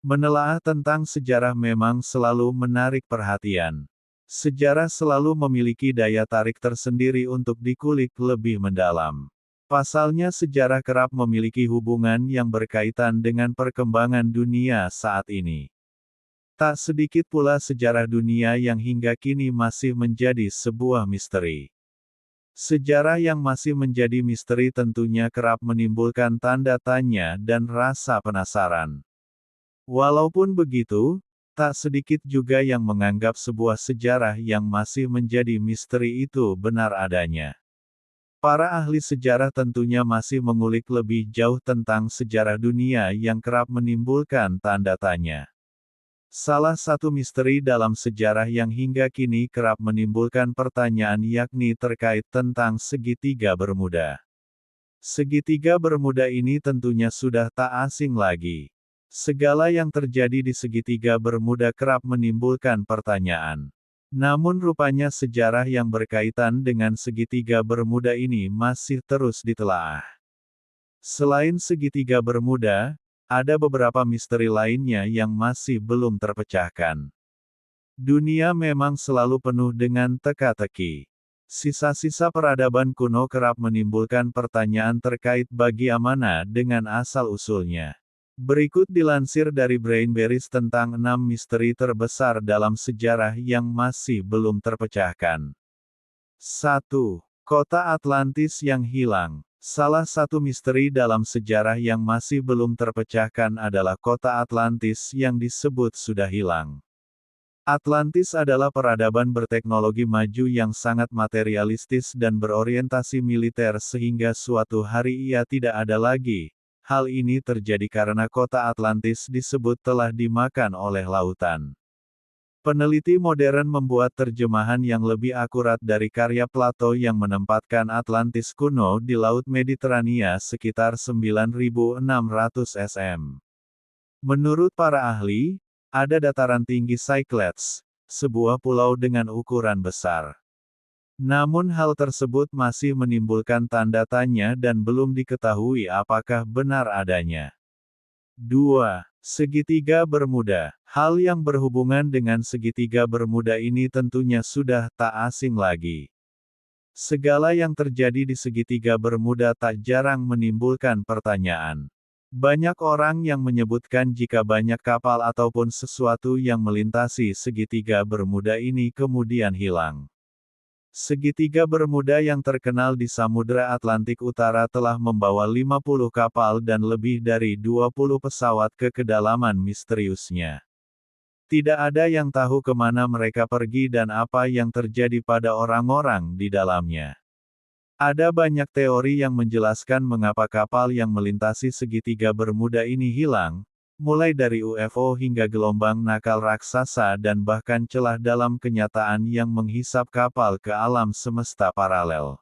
Menelaah tentang sejarah memang selalu menarik perhatian. Sejarah selalu memiliki daya tarik tersendiri untuk dikulik lebih mendalam. Pasalnya sejarah kerap memiliki hubungan yang berkaitan dengan perkembangan dunia saat ini. Tak sedikit pula sejarah dunia yang hingga kini masih menjadi sebuah misteri. Sejarah yang masih menjadi misteri tentunya kerap menimbulkan tanda tanya dan rasa penasaran. Walaupun begitu, tak sedikit juga yang menganggap sebuah sejarah yang masih menjadi misteri itu benar adanya. Para ahli sejarah tentunya masih mengulik lebih jauh tentang sejarah dunia yang kerap menimbulkan tanda tanya. Salah satu misteri dalam sejarah yang hingga kini kerap menimbulkan pertanyaan yakni terkait tentang segitiga Bermuda. Segitiga Bermuda ini tentunya sudah tak asing lagi. Segala yang terjadi di segitiga Bermuda kerap menimbulkan pertanyaan. Namun rupanya sejarah yang berkaitan dengan segitiga Bermuda ini masih terus ditelaah. Selain segitiga Bermuda, ada beberapa misteri lainnya yang masih belum terpecahkan. Dunia memang selalu penuh dengan teka-teki. Sisa-sisa peradaban kuno kerap menimbulkan pertanyaan terkait bagaimana dengan asal-usulnya. Berikut dilansir dari Brainberries tentang 6 misteri terbesar dalam sejarah yang masih belum terpecahkan. 1. Kota Atlantis yang hilang. Salah satu misteri dalam sejarah yang masih belum terpecahkan adalah kota Atlantis yang disebut sudah hilang. Atlantis adalah peradaban berteknologi maju yang sangat materialistis dan berorientasi militer sehingga suatu hari ia tidak ada lagi. Hal ini terjadi karena kota Atlantis disebut telah dimakan oleh lautan. Peneliti modern membuat terjemahan yang lebih akurat dari karya Plato yang menempatkan Atlantis kuno di Laut Mediterania sekitar 9.600 sm. Menurut para ahli, ada dataran tinggi Cyclades, sebuah pulau dengan ukuran besar. Namun hal tersebut masih menimbulkan tanda tanya dan belum diketahui apakah benar adanya. 2. Segitiga Bermuda. Hal yang berhubungan dengan segitiga Bermuda ini tentunya sudah tak asing lagi. Segala yang terjadi di segitiga Bermuda tak jarang menimbulkan pertanyaan. Banyak orang yang menyebutkan jika banyak kapal ataupun sesuatu yang melintasi segitiga Bermuda ini kemudian hilang. Segitiga Bermuda yang terkenal di Samudra Atlantik Utara telah membawa 50 kapal dan lebih dari 20 pesawat ke kedalaman misteriusnya. Tidak ada yang tahu kemana mereka pergi dan apa yang terjadi pada orang-orang di dalamnya. Ada banyak teori yang menjelaskan mengapa kapal yang melintasi segitiga Bermuda ini hilang, mulai dari UFO hingga gelombang nakal raksasa dan bahkan celah dalam kenyataan yang menghisap kapal ke alam semesta paralel.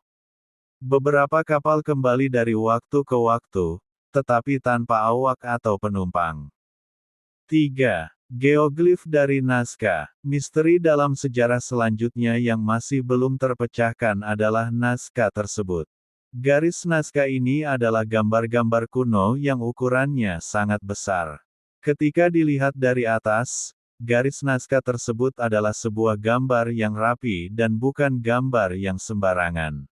Beberapa kapal kembali dari waktu ke waktu, tetapi tanpa awak atau penumpang. 3. Geoglif dari naskah. Misteri dalam sejarah selanjutnya yang masih belum terpecahkan adalah naskah tersebut. Garis naskah ini adalah gambar-gambar kuno yang ukurannya sangat besar. Ketika dilihat dari atas, garis naskah tersebut adalah sebuah gambar yang rapi dan bukan gambar yang sembarangan.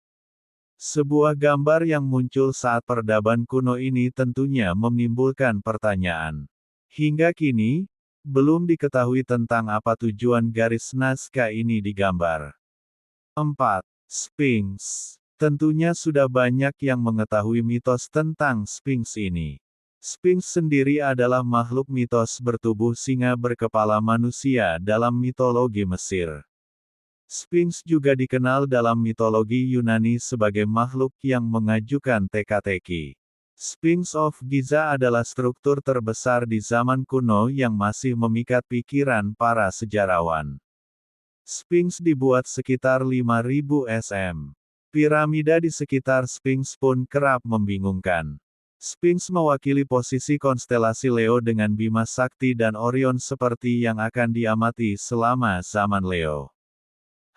Sebuah gambar yang muncul saat peradaban kuno ini tentunya menimbulkan pertanyaan. Hingga kini, belum diketahui tentang apa tujuan garis naskah ini digambar. 4. Sphinx. Tentunya sudah banyak yang mengetahui mitos tentang Sphinx ini. Sphinx sendiri adalah makhluk mitos bertubuh singa berkepala manusia dalam mitologi Mesir. Sphinx juga dikenal dalam mitologi Yunani sebagai makhluk yang mengajukan teka-teki. Sphinx of Giza adalah struktur terbesar di zaman kuno yang masih memikat pikiran para sejarawan. Sphinx dibuat sekitar 5.000 sm. Piramida di sekitar Sphinx pun kerap membingungkan. Sphinx mewakili posisi konstelasi Leo dengan Bima Sakti dan Orion seperti yang akan diamati selama zaman Leo.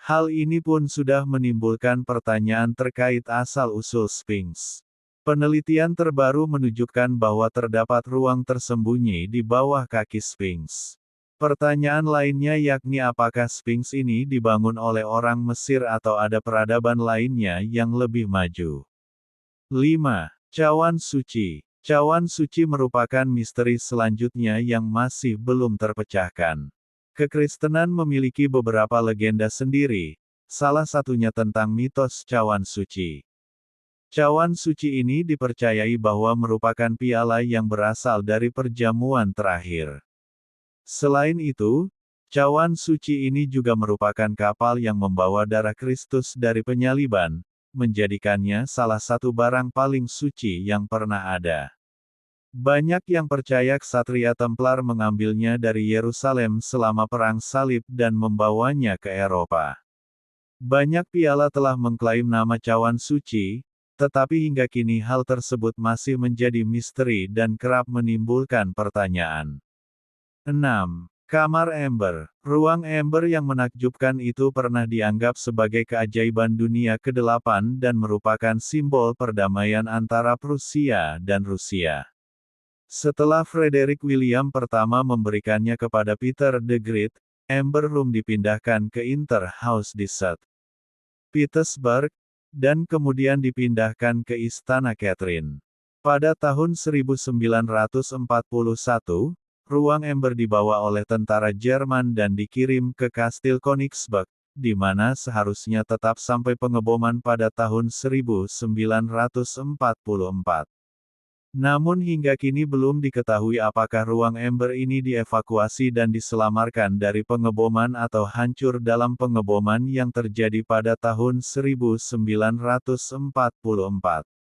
Hal ini pun sudah menimbulkan pertanyaan terkait asal-usul Sphinx. Penelitian terbaru menunjukkan bahwa terdapat ruang tersembunyi di bawah kaki Sphinx. Pertanyaan lainnya yakni apakah Sphinx ini dibangun oleh orang Mesir atau ada peradaban lainnya yang lebih maju. 5. Cawan Suci. Cawan Suci merupakan misteri selanjutnya yang masih belum terpecahkan. Kekristenan memiliki beberapa legenda sendiri, salah satunya tentang mitos Cawan Suci. Cawan suci ini dipercayai bahwa merupakan piala yang berasal dari perjamuan terakhir. Selain itu, cawan suci ini juga merupakan kapal yang membawa darah Kristus dari penyaliban, menjadikannya salah satu barang paling suci yang pernah ada. Banyak yang percaya ksatria Templar mengambilnya dari Yerusalem selama Perang Salib dan membawanya ke Eropa. Banyak piala telah mengklaim nama cawan suci, tetapi hingga kini hal tersebut masih menjadi misteri dan kerap menimbulkan pertanyaan. 6. Kamar Ember. Ruang Ember yang menakjubkan itu pernah dianggap sebagai keajaiban dunia ke-8 dan merupakan simbol perdamaian antara Prusia dan Rusia. Setelah Frederick William pertama memberikannya kepada Peter the Great, Ember Room dipindahkan ke Inter House di St. Petersburg, dan kemudian dipindahkan ke Istana Catherine. Pada tahun 1941, ruang Ember dibawa oleh tentara Jerman dan dikirim ke Kastil Königsberg, di mana seharusnya tetap sampai pengeboman pada tahun 1944. Namun hingga kini belum diketahui apakah ruang Ember ini dievakuasi dan diselamatkan dari pengeboman atau hancur dalam pengeboman yang terjadi pada tahun 1944.